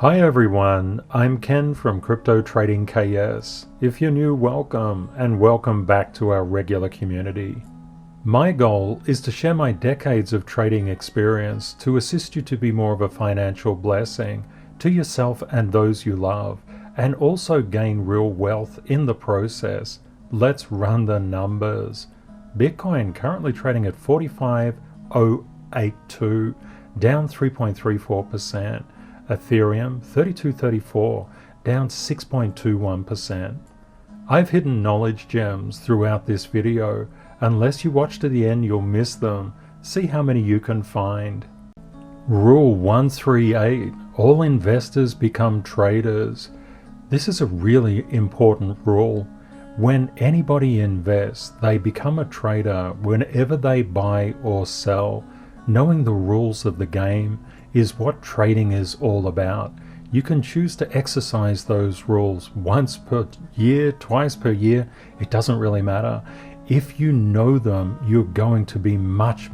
Hi everyone, I'm Ken from Crypto Trading KS. If you're new, welcome, and welcome back to our regular community. My goal is to share my decades of trading experience to assist you to be more of a financial blessing to yourself and those you love, and also gain real wealth in the process. Let's run the numbers. Bitcoin currently trading at 45,082, down 3.34%. Ethereum 3234, down 6.21%. I've hidden knowledge gems throughout this video. Unless you watch to the end, you'll miss them. See how many you can find. Rule 138, all investors become traders. This is a really important rule. When anybody invests, they become a trader whenever they buy or sell. Knowing the rules of the game is what trading is all about. You can choose to exercise those rules once per year, twice per year, it doesn't really matter. If you know them, you're going to be much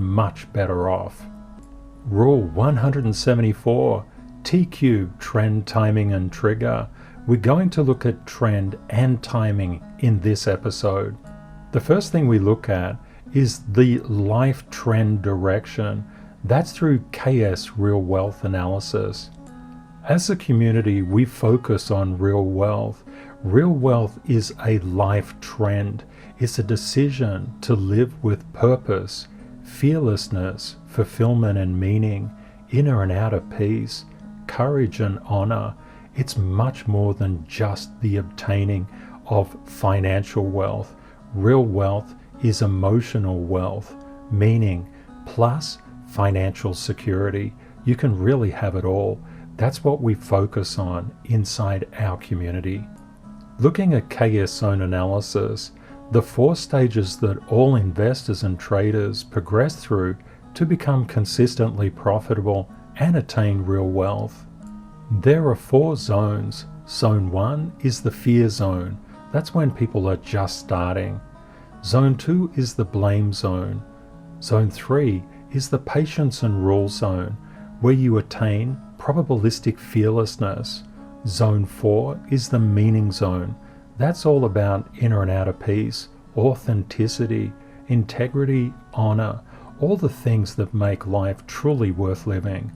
better off. Rule 174, T-Cube, trend, timing and trigger. We're going to look at trend and timing in this episode. The first thing we look at is the life trend direction. That's through KSReal wealth analysis. As a community, we focus on real wealth. Real wealth is a life trend. It's a decision to live with purpose, fearlessness, fulfillment and meaning, inner and outer peace, courage and honor. It's much more than just the obtaining of financial wealth. Real wealth is emotional wealth, meaning plus financial security. You can really have it all. That's what we focus on inside our community. Looking at KSZone analysis, the 4 stages that all investors and traders progress through to become consistently profitable and attain real wealth. There are 4 zones. Zone 1 is the fear zone. That's when people are just starting. Zone 2 is the blame zone. Zone 3 is the patience and rule zone, where you attain probabilistic fearlessness. Zone 4 is the meaning zone. That's all about inner and outer peace, authenticity, integrity, honor, all the things that make life truly worth living.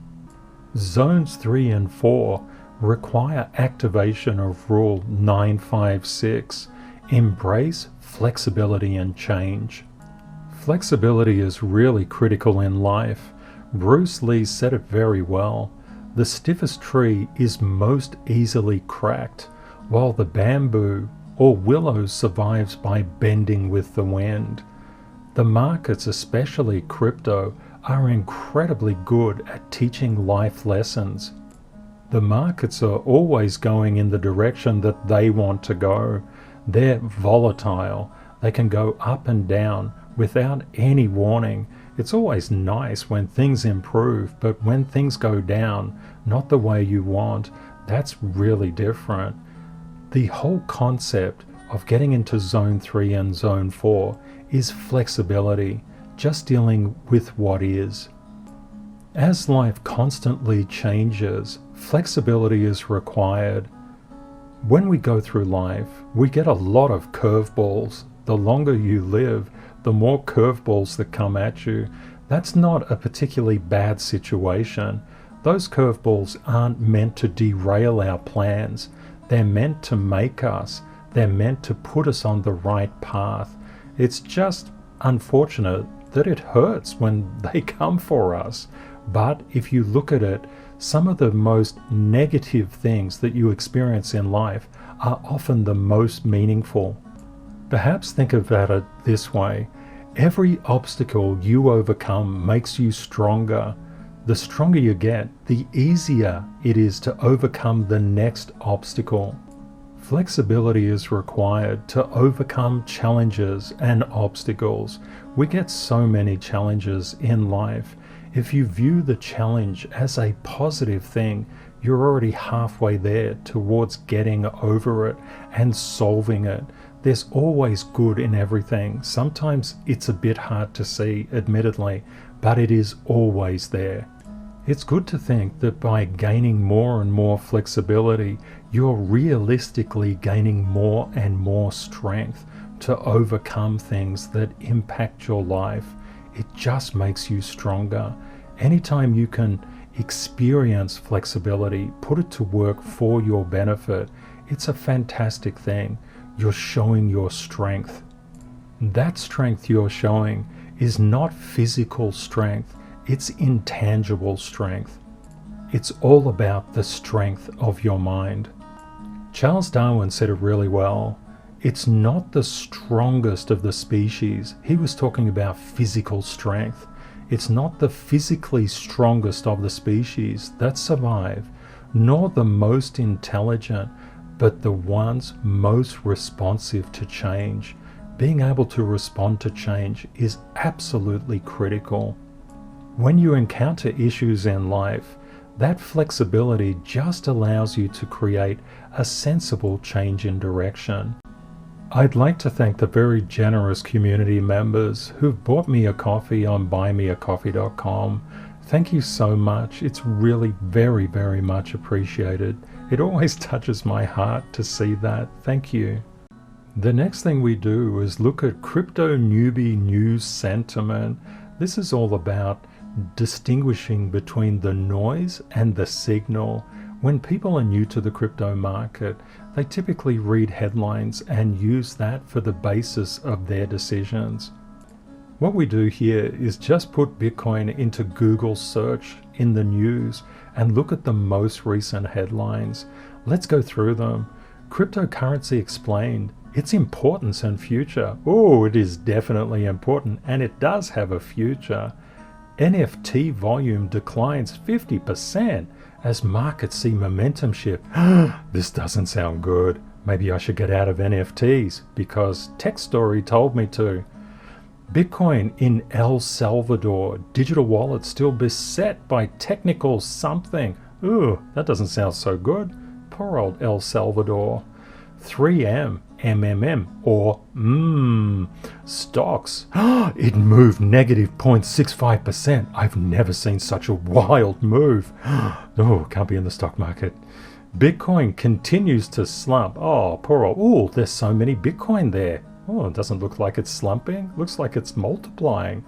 Zones 3 and 4 require activation of Rule 956. Embrace flexibility and change. Flexibility is really critical in life. Bruce Lee said it very well. The stiffest tree is most easily cracked, while the bamboo or willow survives by bending with the wind. The markets, especially crypto, are incredibly good at teaching life lessons. The markets are always going in the direction that they want to go. They're volatile. They can go up and down without any warning. It's always nice when things improve, but when things go down, not the way you want, that's really different. The whole concept of getting into Zone 3 and Zone 4 is flexibility, just dealing with what is. As life constantly changes, flexibility is required. When we go through life, we get a lot of curveballs. The longer you live, the more curveballs that come at you. That's not a particularly bad situation. Those curveballs aren't meant to derail our plans. They're meant to make us. They're meant to put us on the right path. It's just unfortunate that it hurts when they come for us. But if you look at it, some of the most negative things that you experience in life are often the most meaningful. Perhaps think about it this way. Every obstacle you overcome makes you stronger. The stronger you get, the easier it is to overcome the next obstacle. Flexibility is required to overcome challenges and obstacles. We get so many challenges in life. If you view the challenge as a positive thing, you're already halfway there towards getting over it and solving it. There's always good in everything. Sometimes it's a bit hard to see, admittedly, but it is always there. It's good to think that by gaining more and more flexibility, you're realistically gaining more and more strength to overcome things that impact your life. It just makes you stronger. Anytime you can experience flexibility, put it to work for your benefit, it's a fantastic thing. You're showing your strength. That strength you're showing is not physical strength, it's intangible strength. It's all about the strength of your mind. Charles Darwin said it really well. It's not the strongest of the species. He was talking about physical strength. It's not the physically strongest of the species that survive, nor the most intelligent, but the ones most responsive to change. Being able to respond to change is absolutely critical. When you encounter issues in life, that flexibility just allows you to create a sensible change in direction. I'd like to thank the very generous community members who've bought me a coffee on buymeacoffee.com. Thank you so much. It's really very, very much appreciated. It always touches my heart to see that. Thank you. The next thing we do is look at Crypto Newbie news sentiment. This is all about distinguishing between the noise and the signal. When people are new to the crypto market, they typically read headlines and use that for the basis of their decisions. What we do here is just put Bitcoin into Google search in the news and look at the most recent headlines. Let's go through them. Cryptocurrency explained, its importance and future. Oh, it is definitely important, and it does have a future. NFT volume declines 50% as markets see momentum shift. This doesn't sound good. Maybe I should get out of NFTs because Tech Story told me to. Bitcoin in El Salvador. Digital wallet still beset by technical something. Ooh, that doesn't sound so good. Poor old El Salvador. 3M, MMM, or stocks. It moved negative 0.65%. I've never seen such a wild move. Oh, can't be in the stock market. Bitcoin continues to slump. Oh, poor old. Oh, there's so many Bitcoin there. Oh, it doesn't look like it's slumping. Looks like it's multiplying.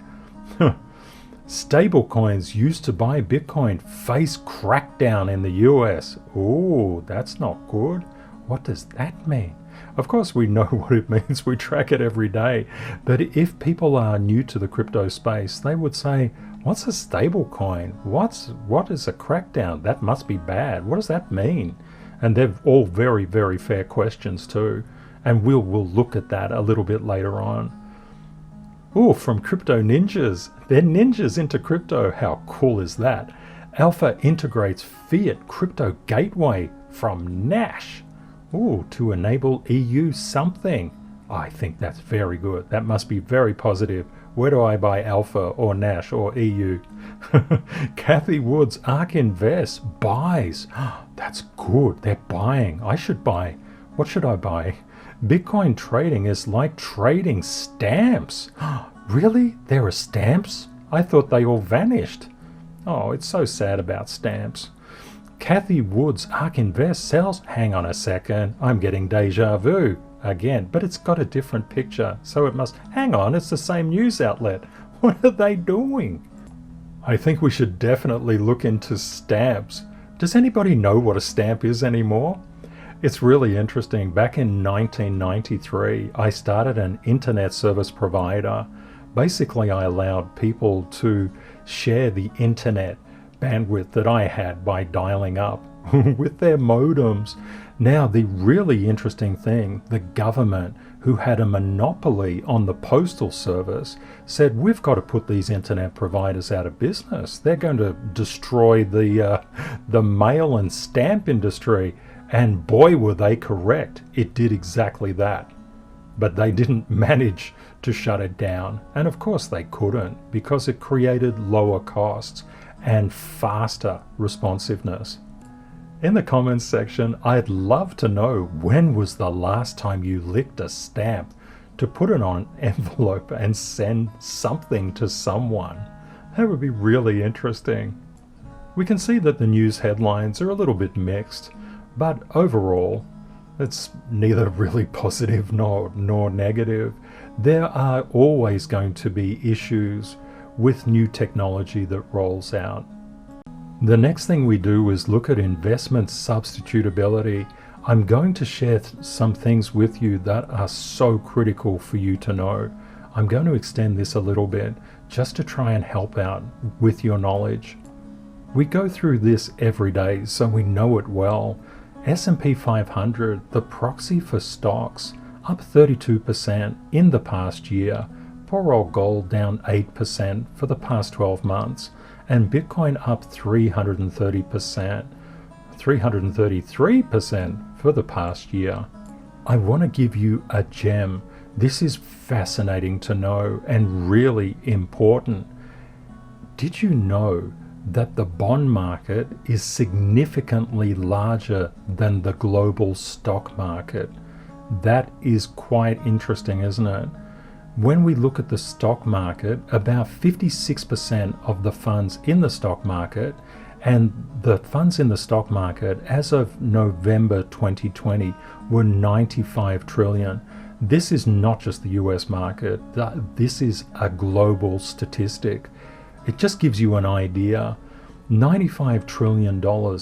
Stable coins used to buy Bitcoin face crackdown in the US. Oh, that's not good. What does that mean? Of course we know what it means, we track it every day. But if people are new to the crypto space, they would say, what's a stable coin? What is a crackdown? That must be bad. What does that mean? And they're all very, very fair questions too. And we'll look at that a little bit later on. Oh, from Crypto Ninjas. They're ninjas into crypto. How cool is that? Alpha integrates Fiat Crypto Gateway from Nash. Ooh, to enable EU something. I think that's very good. That must be very positive. Where do I buy Alpha or Nash or EU? Kathy Wood's ARK Invest buys. That's good. They're buying. I should buy. What should I buy? Bitcoin trading is like trading stamps. Really? There are stamps? I thought they all vanished. Oh, it's so sad about stamps. Kathy Wood's ARK Invest sells. Hang on a second, I'm getting deja vu again, but it's got a different picture, so it must. Hang on, it's the same news outlet. What are they doing? I think we should definitely look into stamps. Does anybody know what a stamp is anymore? It's really interesting. Back in 1993, I started an internet service provider. Basically, I allowed people to share the internet bandwidth that I had by dialing up with their modems. Now, the really interesting thing, the government, who had a monopoly on the postal service, said, we've got to put these internet providers out of business. They're going to destroy the mail and stamp industry. And boy, were they correct. It did exactly that. But they didn't manage to shut it down. And of course they couldn't, because it created lower costs and faster responsiveness. In the comments section, I'd love to know, when was the last time you licked a stamp to put it on an envelope and send something to someone? That would be really interesting. We can see that the news headlines are a little bit mixed, but overall, it's neither really positive nor negative. There are always going to be issues with new technology that rolls out. The next thing we do is look at investment substitutability. I'm going to share some things with you that are so critical for you to know. I'm going to extend this a little bit just to try and help out with your knowledge. We go through this every day, so we know it well. S&P 500, the proxy for stocks, up 32% in the past year. Poor old gold down 8% for the past 12 months. And Bitcoin up 330%, 333% for the past year. I want to give you a gem. This is fascinating to know and really important. Did you know that the bond market is significantly larger than the global stock market? That is quite interesting, isn't it? When we look at the stock market, about 56% of the funds in the stock market, and the funds in the stock market as of November 2020 were 95 trillion. This is not just the US market, this is a global statistic. It just gives you an idea. $95 trillion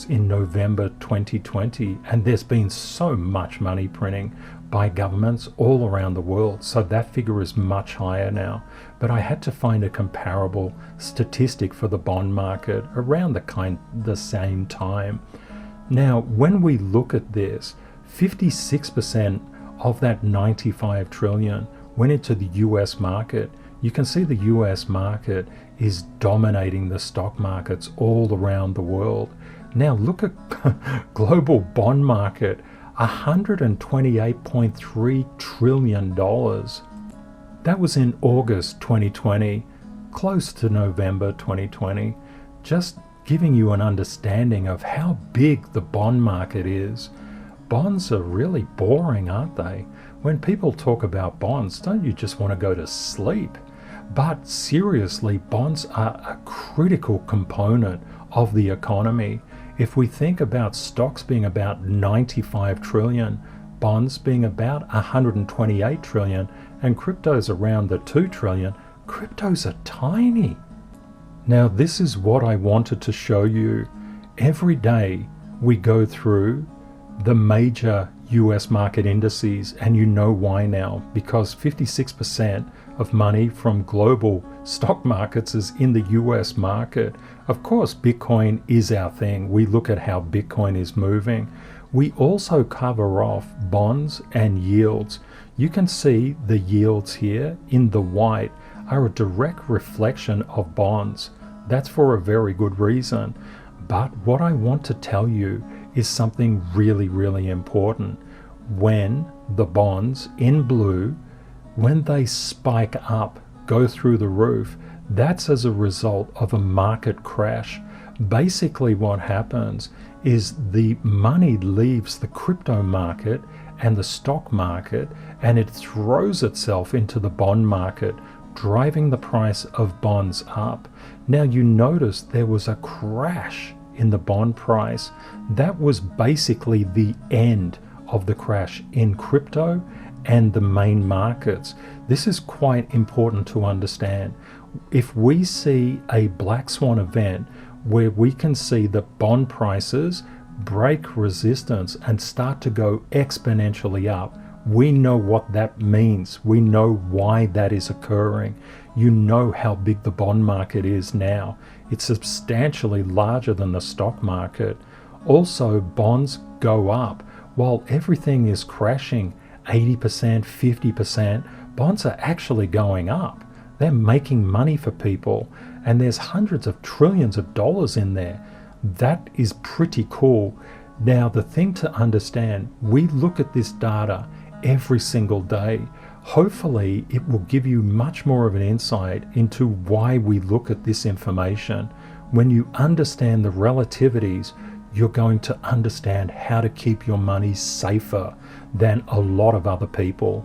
in November 2020, and there's been so much money printing by governments all around the world, so that figure is much higher now. But I had to find a comparable statistic for the bond market around the same time. Now, when we look at this, 56% of that 95 trillion went into the US market. You can see the US market is dominating the stock markets all around the world. Now look at global bond market, $128.3 trillion. That was in August 2020, close to November 2020. Just giving you an understanding of how big the bond market is. Bonds are really boring, aren't they? When people talk about bonds, don't you just want to go to sleep? But seriously, bonds are a critical component of the economy. If we think about stocks being about 95 trillion, bonds being about 128 trillion, and cryptos around the 2 trillion, cryptos are tiny. Now, this is what I wanted to show you. Every day we go through the major US market indices, and you know why now, because 56% of money from global stock markets is in the US market. Of course, Bitcoin is our thing. We look at how Bitcoin is moving. We also cover off bonds and yields. You can see the yields here in the white are a direct reflection of bonds. That's for a very good reason. But what I want to tell you is something really, really important. When the bonds in blue, when they spike up, go through the roof, that's as a result of a market crash. Basically what happens is the money leaves the crypto market and the stock market, and it throws itself into the bond market, driving the price of bonds up. Now you notice there was a crash in the bond price. That was basically the end of the crash in crypto and the main markets. This is quite important to understand. If we see a black swan event where we can see that bond prices break resistance and start to go exponentially up, we know what that means. We know why that is occurring. You know how big the bond market is now. It's substantially larger than the stock market. Also, bonds go up. While everything is crashing 80%, 50%, bonds are actually going up. They're making money for people, and there's hundreds of trillions of dollars in there. That is pretty cool. Now, the thing to understand, we look at this data every single day. Hopefully, it will give you much more of an insight into why we look at this information. When you understand the relativities, you're going to understand how to keep your money safer than a lot of other people.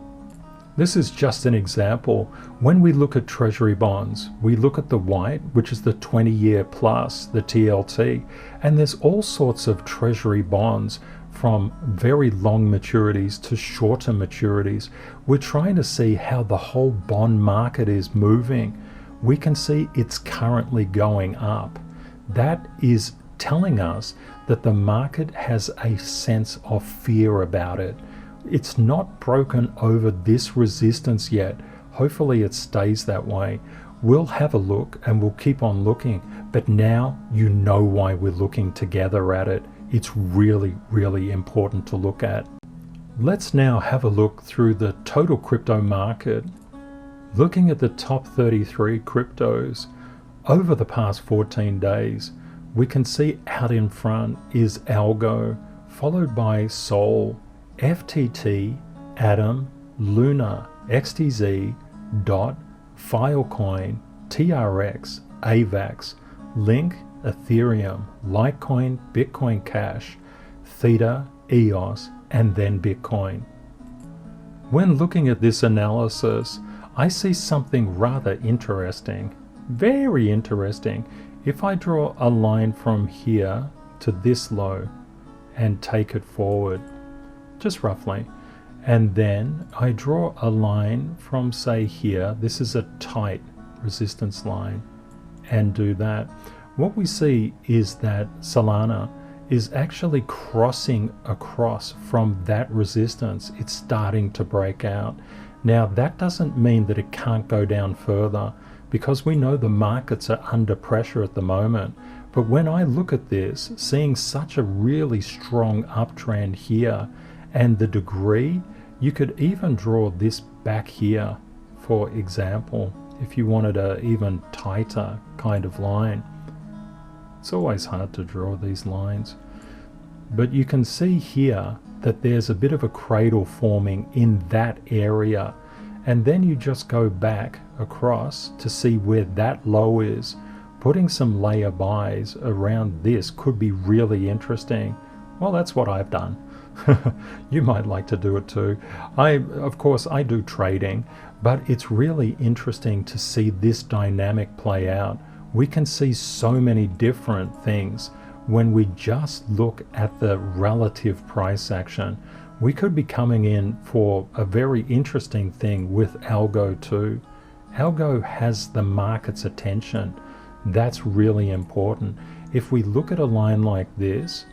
This is just an example. When we look at treasury bonds, we look at the white, which is the 20-year plus, the TLT, and there's all sorts of treasury bonds from very long maturities to shorter maturities. We're trying to see how the whole bond market is moving. We can see it's currently going up. That is telling us that the market has a sense of fear about it. It's not broken over this resistance yet. Hopefully it stays that way. We'll have a look and we'll keep on looking, but now you know why we're looking together at it. It's really, really important to look at. Let's now have a look through the total crypto market. Looking at the top 33 cryptos over the past 14 days, we can see out in front is ALGO, followed by Sol, FTT, Atom, Luna, XTZ, DOT, Filecoin, TRX, AVAX, Link, Ethereum, Litecoin, Bitcoin Cash, THETA, EOS, and then Bitcoin. When looking at this analysis, I see something rather interesting, very interesting. If I draw a line from here to this low and take it forward, just roughly, and then I draw a line from, say, here, this is a tight resistance line, and do that, what we see is that Solana is actually crossing across from that resistance. It's starting to break out. Now that doesn't mean that it can't go down further, because we know the markets are under pressure at the moment. But when I look at this, seeing such a really strong uptrend here, and the degree, you could even draw this back here, for example, if you wanted a even tighter kind of line. It's always hard to draw these lines, but you can see here that there's a bit of a cradle forming in that area, and then you just go back across to see where that low is. Putting some layer buys around this could be really interesting. Well, that's what I've done. You might like to do it too. Of course, I do trading, but it's really interesting to see this dynamic play out. We can see so many different things when we just look at the relative price action. We could be coming in for a very interesting thing with ALGO too. ALGO has the market's attention. That's really important. If we look at a line like this,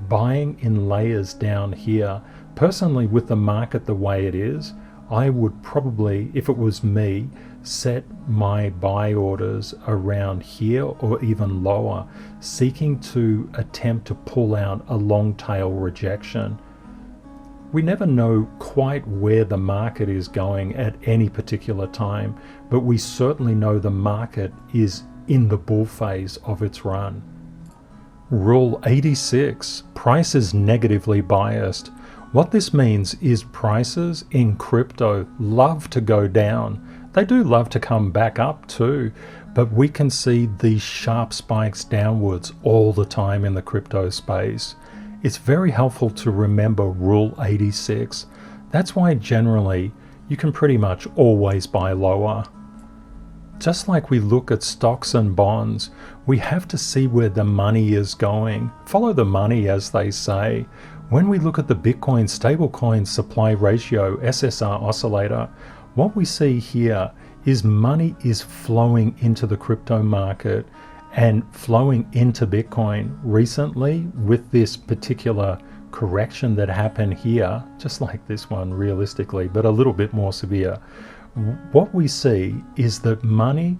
buying in layers down here, personally with the market the way it is, I would probably, if it was me, set my buy orders around here or even lower, seeking to attempt to pull out a long tail rejection. We never know quite where the market is going at any particular time, but we certainly know the market is in the bull phase of its run. Rule 86, price is negatively biased. What this means is prices in crypto love to go down. They do love to come back up too, but we can see these sharp spikes downwards all the time in the crypto space. It's very helpful to remember Rule 86. That's why generally you can pretty much always buy lower. Just like we look at stocks and bonds, we have to see where the money is going. Follow the money, as they say. When we look at the Bitcoin stablecoin supply ratio SSR oscillator, what we see here is money is flowing into the crypto market and flowing into Bitcoin. Recently, with this particular correction that happened here, just like this one realistically, but a little bit more severe, what we see is that money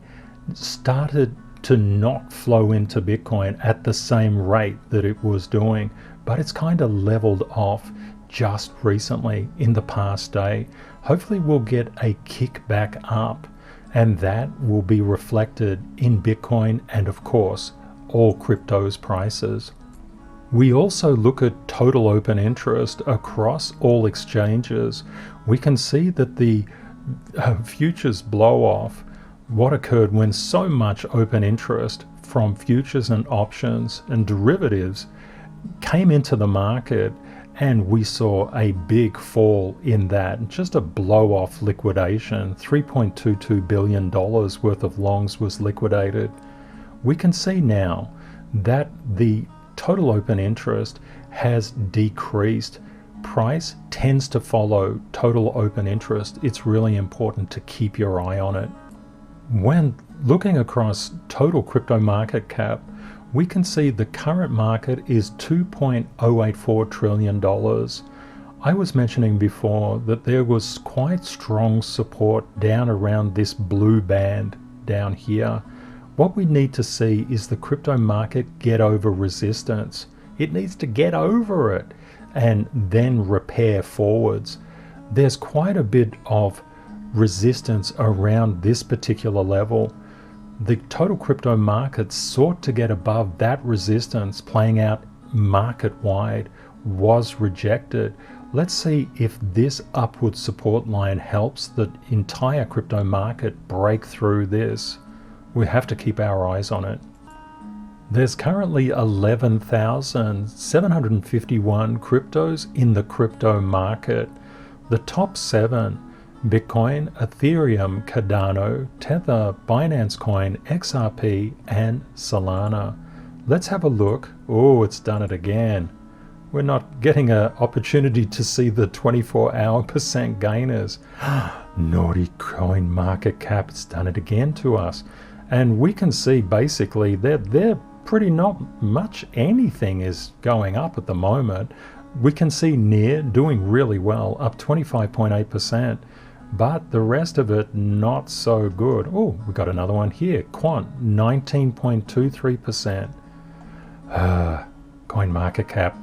started to not flow into Bitcoin at the same rate that it was doing, but it's kind of leveled off just recently in the past day. Hopefully we'll get a kick back up, and that will be reflected in Bitcoin and of course all crypto's prices. We also look at total open interest across all exchanges. We can see that the futures blow off, what occurred when so much open interest from futures and options and derivatives came into the market, And we saw a big fall in that, just a blow off liquidation. $3.22 billion worth of longs was liquidated. We can see now that the total open interest has decreased. Price tends to follow total open interest. It's really important to keep your eye on it. When looking across total crypto market cap, we can see the current market is $2.084 trillion. I was mentioning before that there was quite strong support down around this blue band down here. What we need to see is the crypto market get over resistance. It needs to get over it and then repair forwards. There's quite a bit of resistance around this particular level. The total crypto market sought to get above that resistance, playing out market-wide, was rejected. Let's see if this upward support line helps the entire crypto market break through this. We have to keep our eyes on it. There's currently 11,751 cryptos in the crypto market. The top 7: Bitcoin, Ethereum, Cardano, THETA, Binance Coin, XRP, and Solana. Let's have a look. Oh, it's done it again. We're not getting an opportunity to see the 24-hour percent gainers. Naughty coin market cap, it's done it again to us. And we can see basically they're pretty not much anything is going up at the moment. We can see NEAR doing really well, up 25.8%. But the rest of it not so good. Oh, we got another one here. Quant, 19.23%. Coin market cap.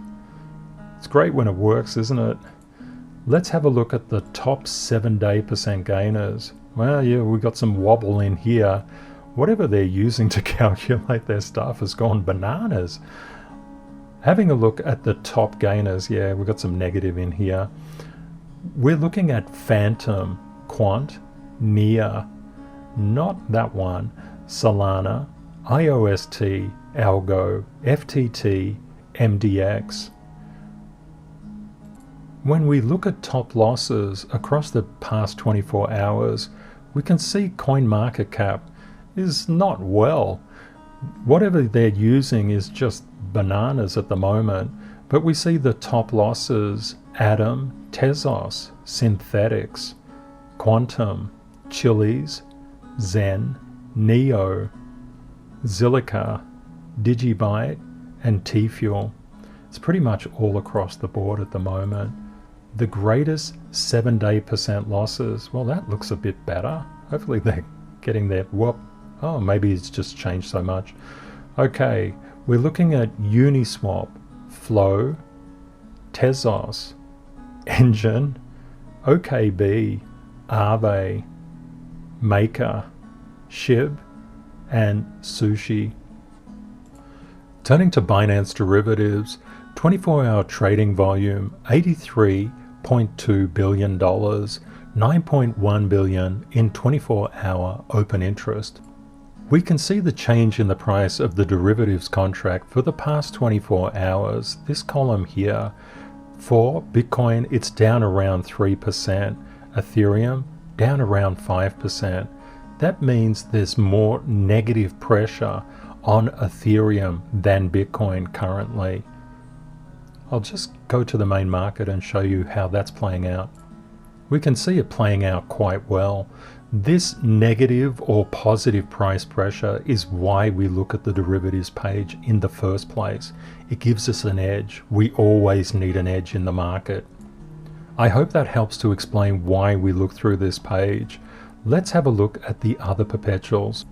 It's great when it works, isn't it? Let's have a look at the top 7-day percent gainers. Well, yeah, we got some wobble in here. Whatever they're using to calculate their stuff has gone bananas. Having a look at the top gainers, yeah, we've got some negative in here. We're looking at Phantom, Quant, NEAR, not that one, Solana, IOST, ALGO, FTT, MDX. When we look at top losses across the past 24 hours, we can see CoinMarketCap is not well. Whatever they're using is just bananas at the moment, but we see the top losses: Atom, Tezos, Synthetics, Quantum, Chiliz, Zen, Neo, Zilliqa, Digibyte, and T-Fuel. It's pretty much all across the board at the moment. The greatest 7-day percent losses, well, that looks a bit better. Hopefully they're getting their whoop. Oh, maybe it's just changed so much. Okay, we're looking at Uniswap, Flow, Tezos, Engine, OKB, Aave, Maker, Shib, and Sushi. Turning to Binance derivatives, 24-hour trading volume, $83.2 billion, 9.1 billion in 24-hour open interest. We can see the change in the price of the derivatives contract for the past 24 hours. This column here, for Bitcoin, it's down around 3%. Ethereum, down around 5%. That means there's more negative pressure on Ethereum than Bitcoin currently. I'll just go to the main market and show you how that's playing out. We can see it playing out quite well. This negative or positive price pressure is why we look at the derivatives page in the first place. It gives us an edge. We always need an edge in the market. I hope that helps to explain why we look through this page. Let's have a look at the other perpetuals.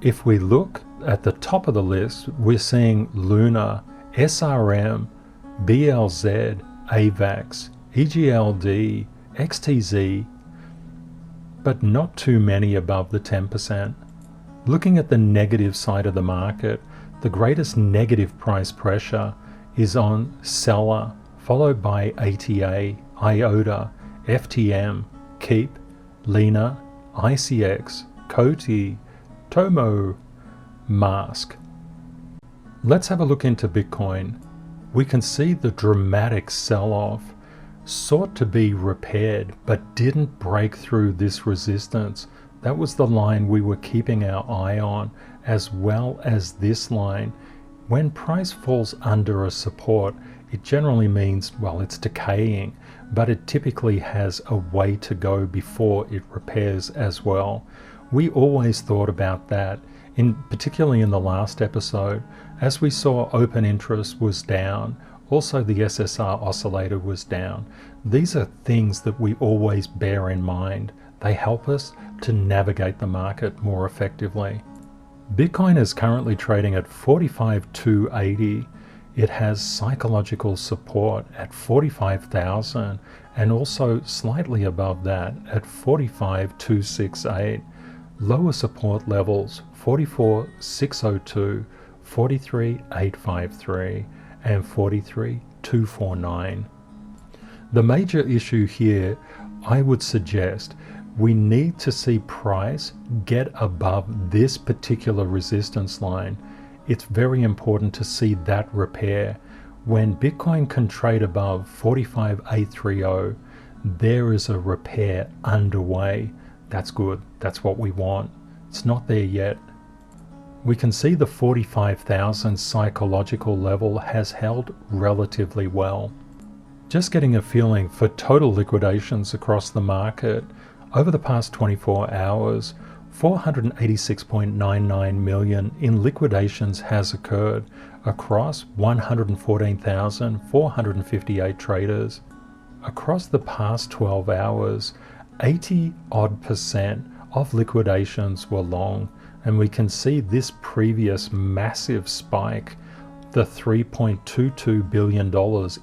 If we look at the top of the list, we're seeing Luna, SRM, BLZ, AVAX, EGLD, XTZ, but not too many above the 10%. Looking at the negative side of the market, the greatest negative price pressure is on Seller, followed by ATA, IOTA, FTM, Keep, Lena, ICX, Coty, Tomo, Mask. Let's have a look into Bitcoin. we can see the dramatic sell-off sought to be repaired but didn't break through this resistance. That was the line we were keeping our eye on, as well as this line. When price falls under a support, it generally means, well, it's decaying, but it typically has a way to go before it repairs as well. We always thought about that, particularly in the last episode. As we saw, open interest was down. Also, the SSR oscillator was down. These are things that we always bear in mind. They help us to navigate the market more effectively. Bitcoin is currently trading at 45,280. It has psychological support at 45,000 and also slightly above that at 45,268. Lower support levels 44,602, 43,853 and 43,249. The major issue here, I would suggest, we need to see price get above this particular resistance line. It's very important to see that repair. When Bitcoin can trade above 45,830, there is a repair underway. That's good. That's what we want. It's not there yet. We can see the 45,000 psychological level has held relatively well. Just getting a feeling for total liquidations across the market, over the past 24 hours, 486.99 million in liquidations has occurred across 114,458 traders. Across the past 12 hours, 80% of liquidations were long, and we can see this previous massive spike, the $3.22 billion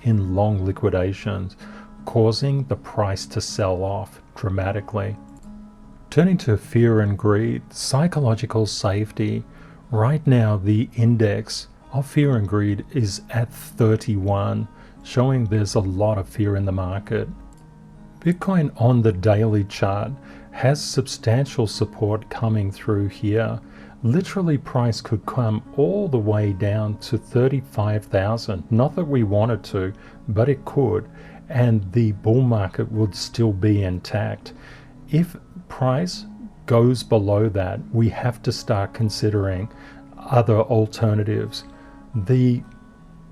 in long liquidations, causing the price to sell off dramatically. Turning to fear and greed, psychological safety, right now the index of fear and greed is at 31, showing there's a lot of fear in the market. Bitcoin on the daily chart has substantial support coming through here. Literally, price could come all the way down to 35,000. Not that we wanted to, but it could, and the bull market would still be intact. If price goes below that, we have to start considering other alternatives. The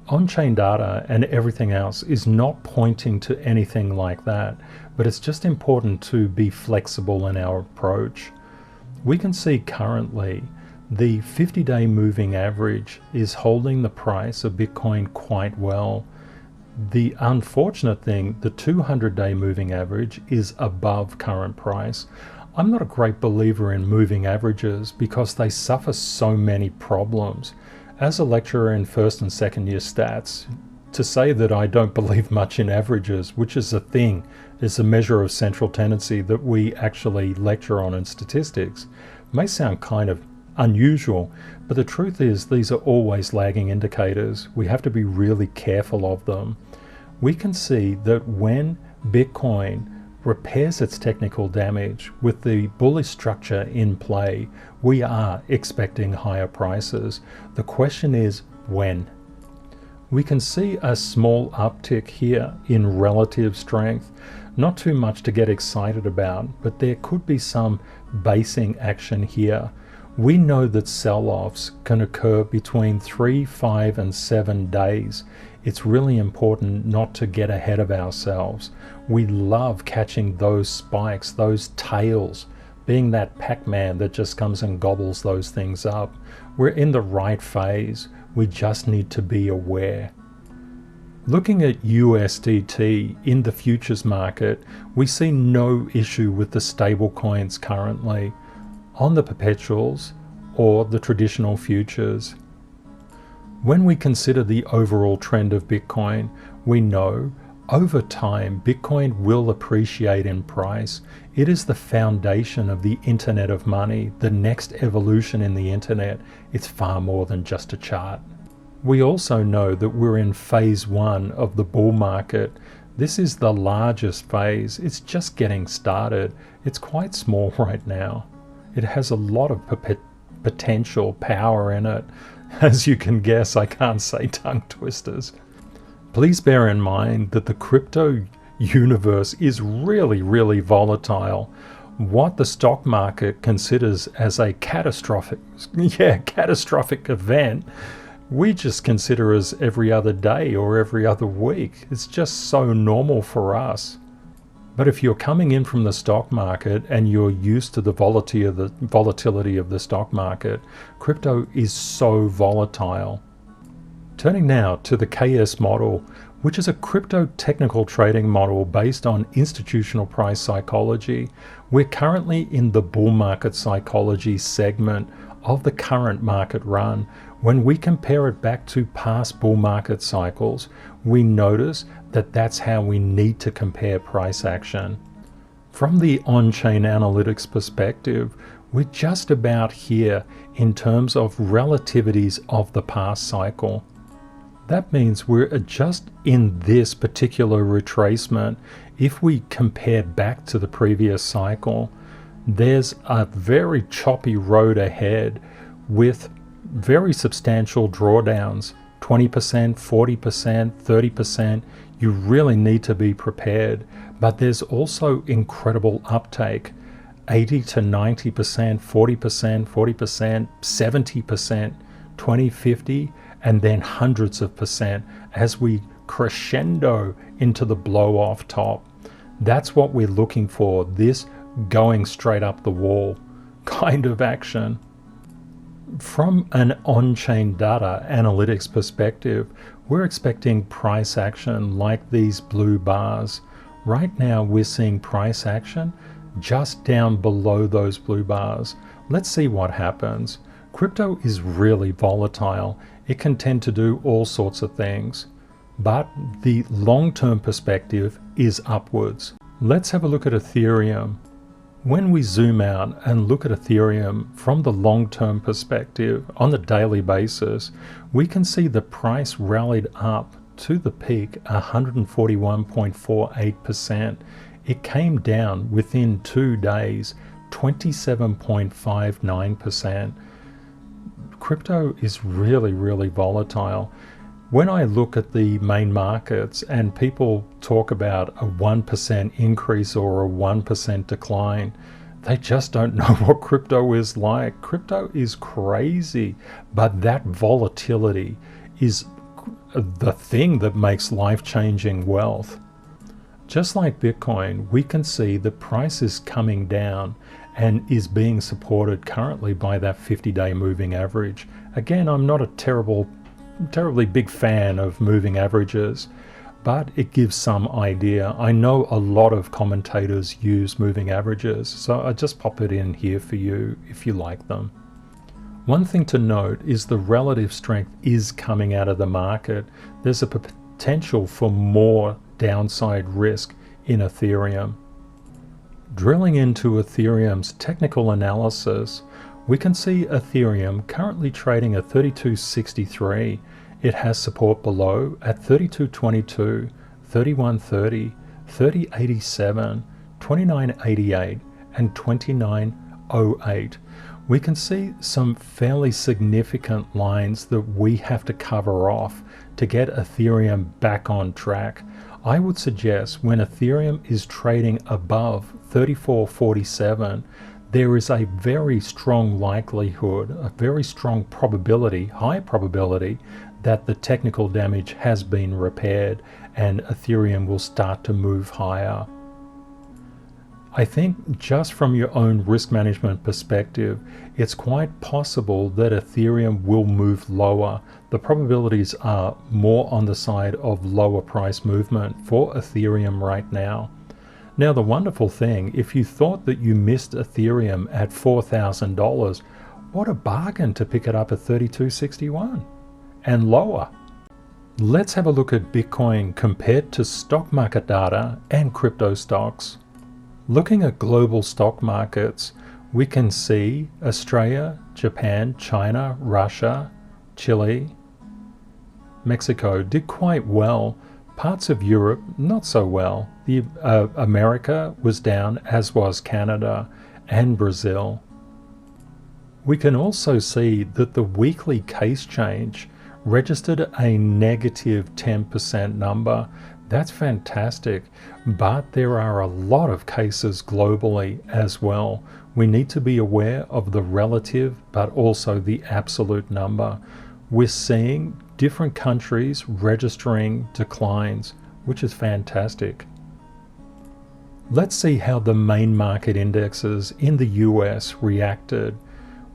on-chain data and everything else is not pointing to anything like that, but it's just important to be flexible in our approach. We can see currently the 50-day moving average is holding the price of Bitcoin quite well. The unfortunate thing, the 200-day moving average is above current price. I'm not a great believer in moving averages because they suffer so many problems. As a lecturer in first and second year stats, to say that I don't believe much in averages, which is a thing, is a measure of central tendency that we actually lecture on in statistics, may sound kind of unusual, but the truth is these are always lagging indicators. We have to be really careful of them. We can see that when Bitcoin repairs its technical damage with the bullish structure in play, we are expecting higher prices. The question is when. We can see a small uptick here in relative strength. Not too much to get excited about, but there could be some basing action here. We know that sell-offs can occur between 3, 5, and 7 days. It's really important not to get ahead of ourselves. We love catching those spikes, those tails, being that Pac-Man that just comes and gobbles those things up. We're in the right phase. We just need to be aware. Looking at USDT in the futures market, we see no issue with the stable coins currently on the perpetuals or the traditional futures. When we consider the overall trend of Bitcoin, we know over time Bitcoin will appreciate in price. It is the foundation of the Internet of Money, the next evolution in the Internet. It's far more than just a chart. We also know that we're in phase 1 of the bull market. This is the largest phase. It's just getting started. It's quite small right now. It has a lot of potential power in it. As you can guess, I can't say tongue twisters. Please bear in mind that the crypto universe is really volatile. What the stock market considers as a catastrophic event, we just consider as every other day or every other week. It's just so normal for us. But if you're coming in from the stock market and you're used to the volatility of the stock market, crypto is so volatile. Turning now to the KS model, which is a crypto technical trading model based on institutional price psychology. We're currently in the bull market psychology segment of the current market run. When we compare it back to past bull market cycles, we notice that that's how we need to compare price action. From the on-chain analytics perspective, we're just about here in terms of relativities of the past cycle. That means we're just in this particular retracement. If we compare back to the previous cycle, there's a very choppy road ahead with very substantial drawdowns, 20%, 40%, 30%. You really need to be prepared. But there's also incredible uptake, 80 to 90%, 40%, 40%, 70%, 20, 50, and then hundreds of percent as we crescendo into the blow off top. That's what we're looking for, this going straight up the wall kind of action. From an on-chain data analytics perspective, we're expecting price action like these blue bars. Right now we're seeing price action just down below those blue bars. Let's see what happens. Crypto is really volatile. It can tend to do all sorts of things, but the long-term perspective is upwards. Let's have a look at Ethereum. When we zoom out and look at Ethereum from the long-term perspective on the daily basis, we can see the price rallied up to the peak 141.48%. It came down within 2 days 27.59%. Crypto is really volatile. When I look at the main markets and people talk about a 1% increase or a 1% decline, they just don't know what crypto is like. Crypto is crazy, but that volatility is the thing that makes life-changing wealth. Just like Bitcoin, we can see the price is coming down and is being supported currently by that 50-day moving average. Again, I'm not a terribly big fan of moving averages, but it gives some idea. I know a lot of commentators use moving averages, so I just pop it in here for you if you like them. One thing to note is the relative strength is coming out of the market. There's a potential for more downside risk in Ethereum. Drilling into Ethereum's technical analysis, we can see Ethereum currently trading at 32.63. It has support below at 32.22, 31.30, 30.87, 29.88, and 29.08. We can see some fairly significant lines that we have to cover off to get Ethereum back on track. I would suggest when Ethereum is trading above 34.47, there is a very strong likelihood, a very strong probability, high probability, that the technical damage has been repaired and Ethereum will start to move higher. I think just from your own risk management perspective, it's quite possible that Ethereum will move lower. The probabilities are more on the side of lower price movement for Ethereum right now. Now, the wonderful thing, if you thought that you missed Ethereum at $4,000, what a bargain to pick it up at $32.61 and lower. Let's have a look at Bitcoin compared to stock market data and crypto stocks. Looking at global stock markets, we can see Australia, Japan, China, Russia, Chile, Mexico did quite well. Parts of Europe, not so well. America was down, as was Canada and Brazil. We can also see that the weekly case change registered a negative 10% number. That's fantastic, but there are a lot of cases globally as well. We need to be aware of the relative, but also the absolute number. We're seeing different countries registering declines, which is fantastic. Let's see how the main market indexes in the US reacted.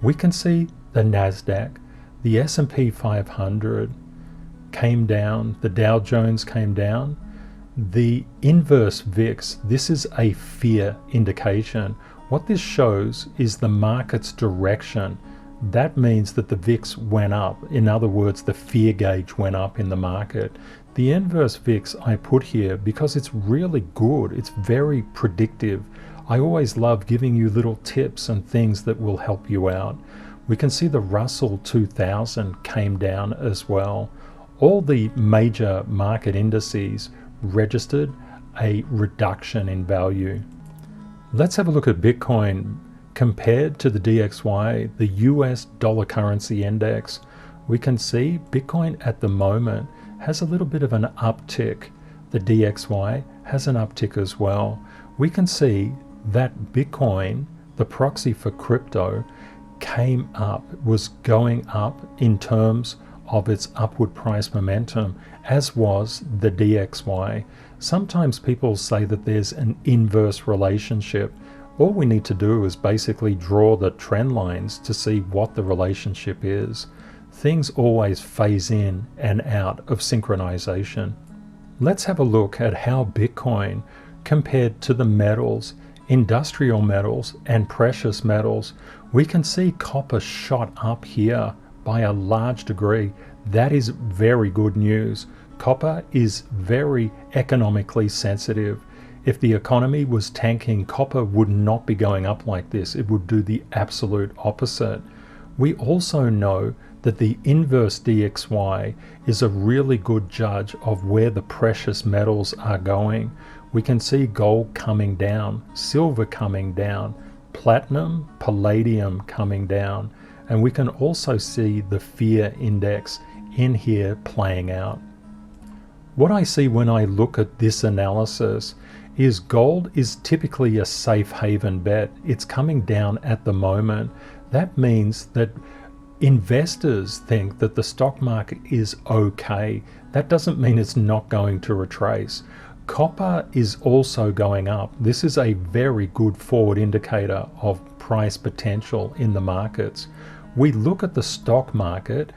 We can see the NASDAQ, the S&P 500 came down, the Dow Jones came down. The inverse VIX, this is a fear indication. What this shows is the market's direction. That means that the VIX went up. In other words, the fear gauge went up in the market. The inverse VIX I put here because it's really good. It's very predictive. I always love giving you little tips and things that will help you out. We can see the Russell 2000 came down as well. All the major market indices registered a reduction in value. Let's have a look at Bitcoin compared to the DXY, the US dollar currency index. We can see Bitcoin at the moment has a little bit of an uptick. The DXY has an uptick as well. We can see that Bitcoin, the proxy for crypto, came up, was going up in terms of its upward price momentum, as was the DXY. Sometimes people say that there's an inverse relationship. All we need to do is basically draw the trend lines to see what the relationship is. Things always phase in and out of synchronization. Let's have a look at how Bitcoin compared to the metals, industrial metals and precious metals. We can see copper shot up here by a large degree. That is very good news. Copper is very economically sensitive. If the economy was tanking, copper would not be going up like this. It would do the absolute opposite. We also know that the inverse DXY is a really good judge of where the precious metals are going. We can see gold coming down, silver coming down, platinum, palladium coming down, and we can also see the fear index in here playing out. What I see when I look at this analysis is gold is typically a safe haven bet. It's coming down at the moment. That means that investors think that the stock market is okay. That doesn't mean it's not going to retrace. Copper is also going up. This is a very good forward indicator of price potential in the markets. We look at the stock market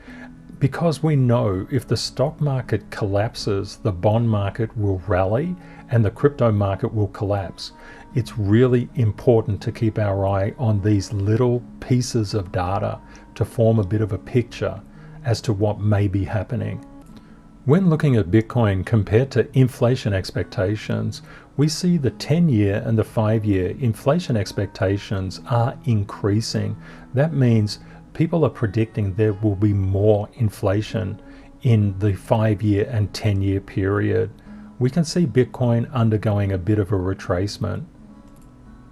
because we know if the stock market collapses, the bond market will rally and the crypto market will collapse. It's really important to keep our eye on these little pieces of data to form a bit of a picture as to what may be happening. When looking at Bitcoin compared to inflation expectations, we see the 10-year and the 5-year inflation expectations are increasing. That means people are predicting there will be more inflation in the 5-year and 10-year period. We can see Bitcoin undergoing a bit of a retracement.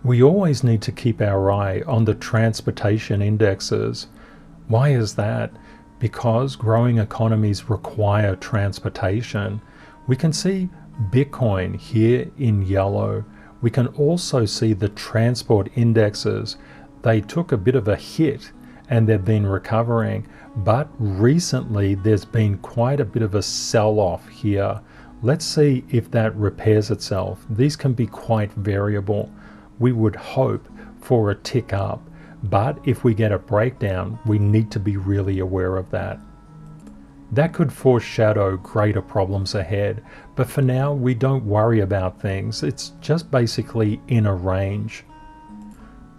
We always need to keep our eye on the transportation indexes. Why is that? Because growing economies require transportation. We can see Bitcoin here in yellow. We can also see the transport indexes. They took a bit of a hit and they've been recovering, but recently there's been quite a bit of a sell-off here. Let's see if that repairs itself. These can be quite variable. We would hope for a tick up, but if we get a breakdown, we need to be really aware of that. That could foreshadow greater problems ahead, but for now we don't worry about things. It's just basically in a range.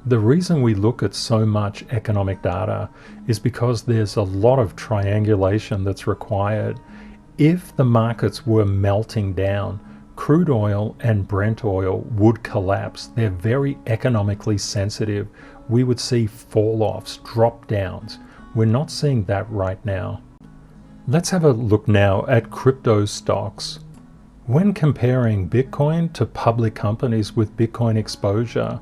The reason we look at so much economic data is because there's a lot of triangulation that's required. If the markets were melting down, crude oil and Brent oil would collapse. They're very economically sensitive. We would see fall-offs, drop-downs. We're not seeing that right now. Let's have a look now at crypto stocks. When comparing Bitcoin to public companies with Bitcoin exposure,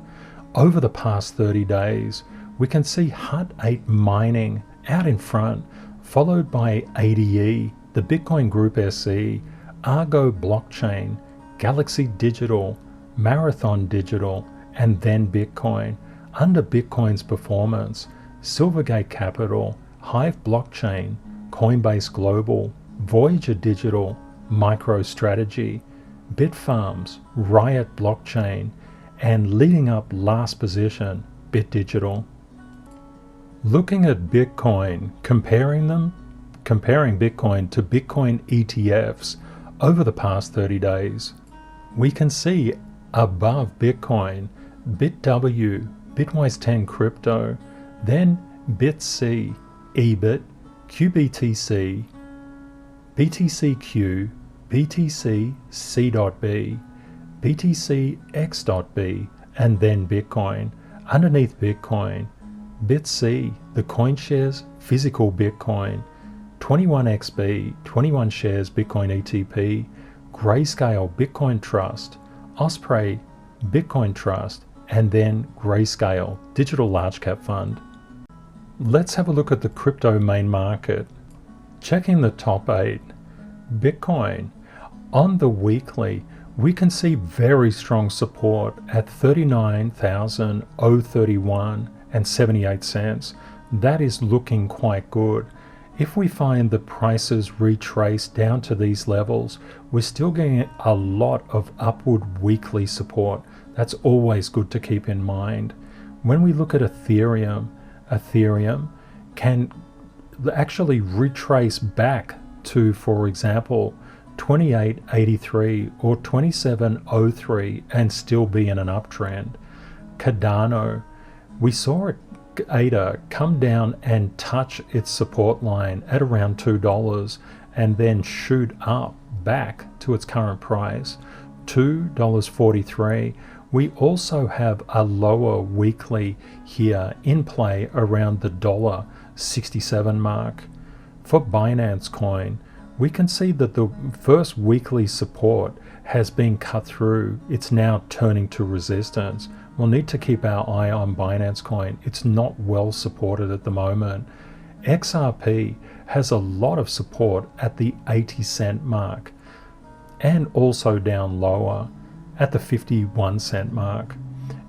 over the past 30 days, we can see Hut 8 Mining out in front, followed by ADE, the Bitcoin Group SE, ALGO Blockchain, Galaxy Digital, Marathon Digital, and then Bitcoin. Under Bitcoin's performance, Silvergate Capital, Hive Blockchain, Coinbase Global, Voyager Digital, MicroStrategy, Bitfarms, Riot Blockchain, and leading up last position, BitDigital. Looking at Bitcoin, comparing Bitcoin to Bitcoin ETFs over the past 30 days, we can see above Bitcoin, BitW, Bitwise 10 Crypto, then BitC, EBIT, QBTC, BTCQ, BTC C.B, BTC X.B, and then Bitcoin. Underneath Bitcoin, BitC, the CoinShares physical Bitcoin, 21XB, 21 shares Bitcoin ETP, Grayscale Bitcoin Trust, Osprey Bitcoin Trust, and then Grayscale Digital Large Cap Fund. Let's have a look at the crypto main market. Checking the top 8, Bitcoin. On the weekly, we can see very strong support at 39,031 and 78 cents. That is looking quite good. If we find the prices retrace down to these levels, we're still getting a lot of upward weekly support. That's always good to keep in mind. When we look at Ethereum can actually retrace back to, for example, 2883 or 2703 and still be in an uptrend. Cardano, we saw it ADA come down and touch its support line at around $2 and then shoot up back to its current price, $2.43. We also have a lower weekly here in play around the $1.67 mark. For Binance Coin, we can see that the first weekly support has been cut through. It's now turning to resistance. We'll need to keep our eye on Binance Coin. It's not well supported at the moment. XRP has a lot of support at the 80-cent mark and also down lower at the 51-cent mark.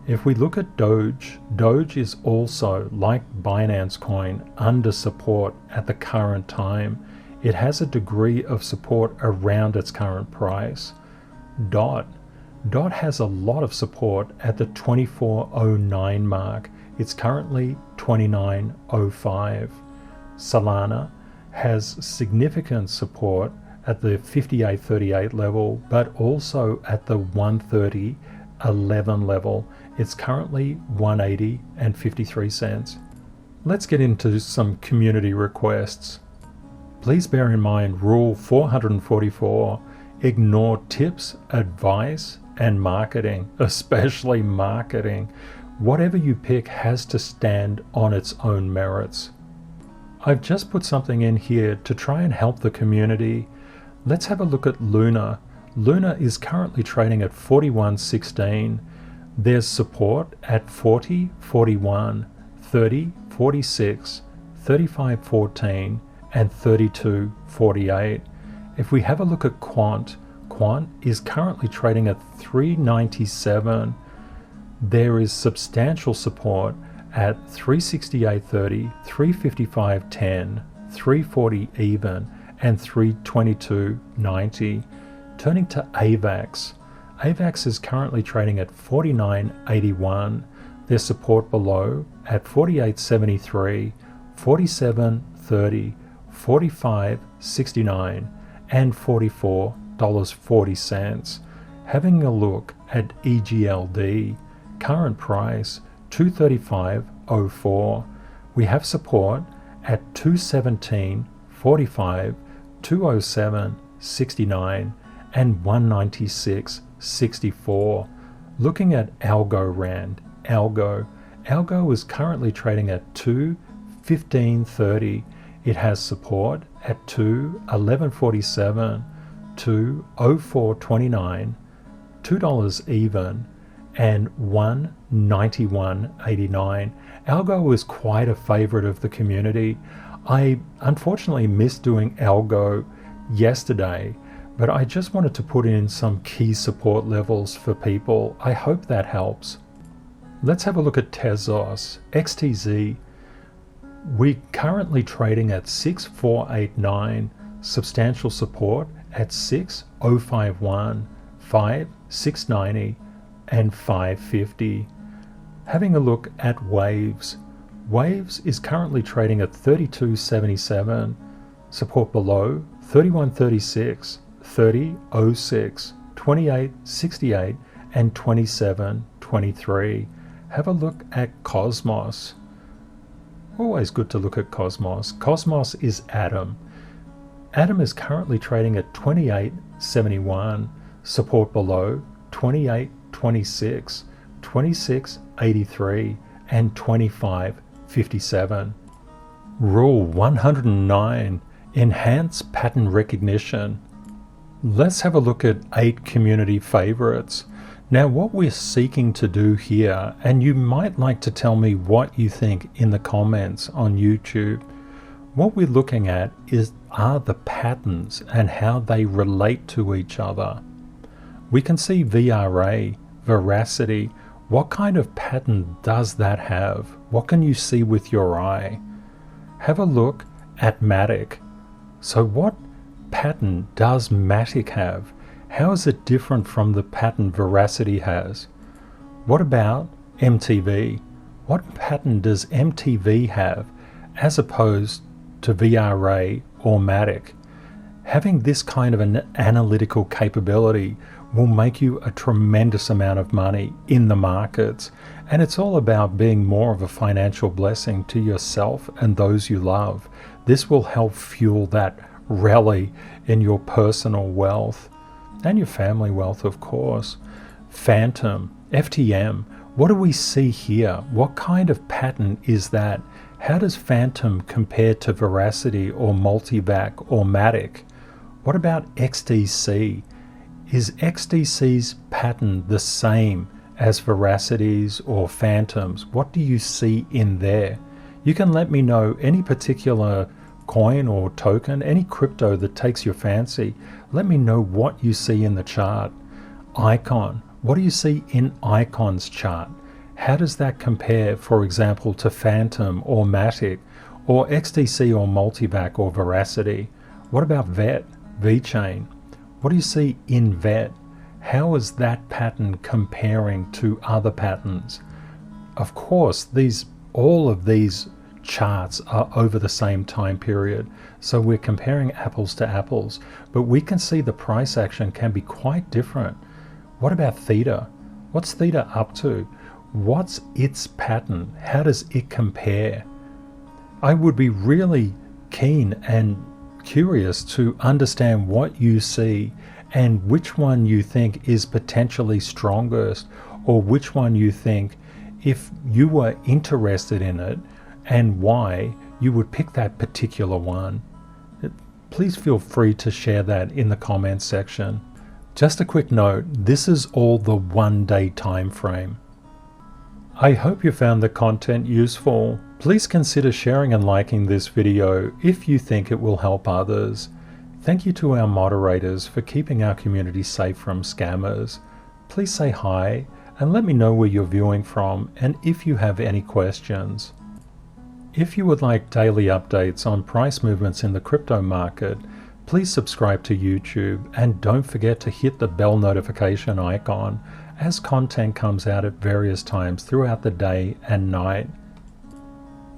If we look at DOGE, DOGE is also, like Binance Coin, under support at the current time. It has a degree of support around its current price. DOT has a lot of support at the 2409 mark. It's currently 2905. Solana has significant support at the 5838 level, but also at the 130.11 level. It's currently 180 and 53 cents. Let's get into some community requests. Please bear in mind Rule 444, ignore tips, advice, and marketing, especially marketing. Whatever you pick has to stand on its own merits. I've just put something in here to try and help the community. Let's have a look at Luna. Luna is currently trading at 41.16. There's support at 40, 41, 30, 46, 35.14, and 32.48. If we have a look at Quant is currently trading at 397. There is substantial support at 368.30, 355.10, 340 even, and 322.90. Turning to AVAX. AVAX is currently trading at 49.81. There's support below at 48.73, 47.30, 45.69, and $44.40. Having a look at EGLD, current price $235.04. We have support at 217.45, 207.69, and 196.64. Looking at ALGO Rand, ALGO is currently trading at 215.30. It has support at 211.47, 204.29, $2 even, and 191.89. ALGO is quite a favorite of the community. I unfortunately missed doing ALGO yesterday, but I just wanted to put in some key support levels for people. I hope that helps. Let's have a look at Tezos, XTZ. We're currently trading at 6489, substantial support at 6051, 5690 and 550. Having a look at Waves. Waves is currently trading at 3277, support below 3136, 3006, 2868 and 2723. Have a look at Cosmos. Always good to look at Cosmos. Cosmos is Atom. Atom is currently trading at 2871, support below 2826, 2683 and 2557. Rule 109, enhance pattern recognition. Let's have a look at 8 community favorites. Now what we're seeking to do here, and you might like to tell me what you think in the comments on YouTube, what we're looking at are the patterns and how they relate to each other. We can see VRA, veracity. What kind of pattern does that have? What can you see with your eye? Have a look at MATIC. So what pattern does MATIC have? How is it different from the pattern veracity has? What about MTV? What pattern does MTV have as opposed to VRA or MATIC? Having this kind of an analytical capability will make you a tremendous amount of money in the markets, and it's all about being more of a financial blessing to yourself and those you love. This will help fuel that rally in your personal wealth and your family wealth, of course. Phantom, FTM, what do we see here? What kind of pattern is that? How does Phantom compare to Veracity or Multivac or MATIC? What about XDC? Is XDC's pattern the same as Veracity's or Phantom's? What do you see in there? You can let me know any particular coin or token, any crypto that takes your fancy. Let me know what you see in the chart. Icon, what do you see in Icon's chart? How does that compare, for example, to Phantom or MATIC or XDC or Multivac or Veracity? What about VET, VeChain? What do you see in VET? How is that pattern comparing to other patterns? Of course, all of these charts are over the same time period, so we're comparing apples to apples, but we can see the price action can be quite different. What about THETA? What's THETA up to? What's its pattern? How does it compare? I would be really keen and curious to understand what you see and which one you think is potentially strongest, or which one you think, if you were interested in it and why, you would pick that particular one. Please feel free to share that in the comments section. Just a quick note, this is all the 1-day time frame. I hope you found the content useful. Please consider sharing and liking this video if you think it will help others. Thank you to our moderators for keeping our community safe from scammers. Please say hi and let me know where you're viewing from and if you have any questions. If you would like daily updates on price movements in the crypto market, please subscribe to YouTube and don't forget to hit the bell notification icon as content comes out at various times throughout the day and night.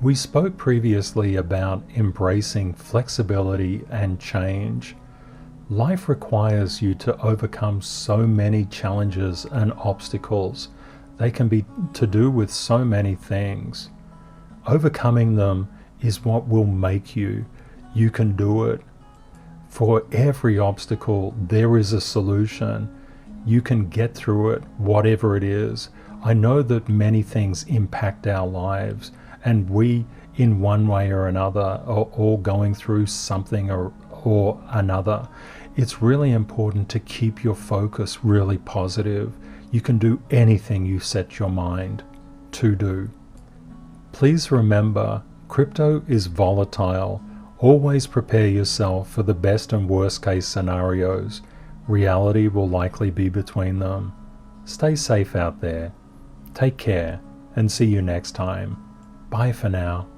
We spoke previously about embracing flexibility and change. Life requires you to overcome so many challenges and obstacles. They can be to do with so many things. Overcoming them is what will make you. You can do it. For every obstacle, there is a solution. You can get through it, whatever it is. I know that many things impact our lives, and we, in one way or another, are all going through something or another. It's really important to keep your focus really positive. You can do anything you set your mind to do. Please remember, Crypto is volatile. Always prepare yourself for the best and worst case scenarios. Reality will likely be between them. Stay safe out there. Take care and see you next time. Bye for now.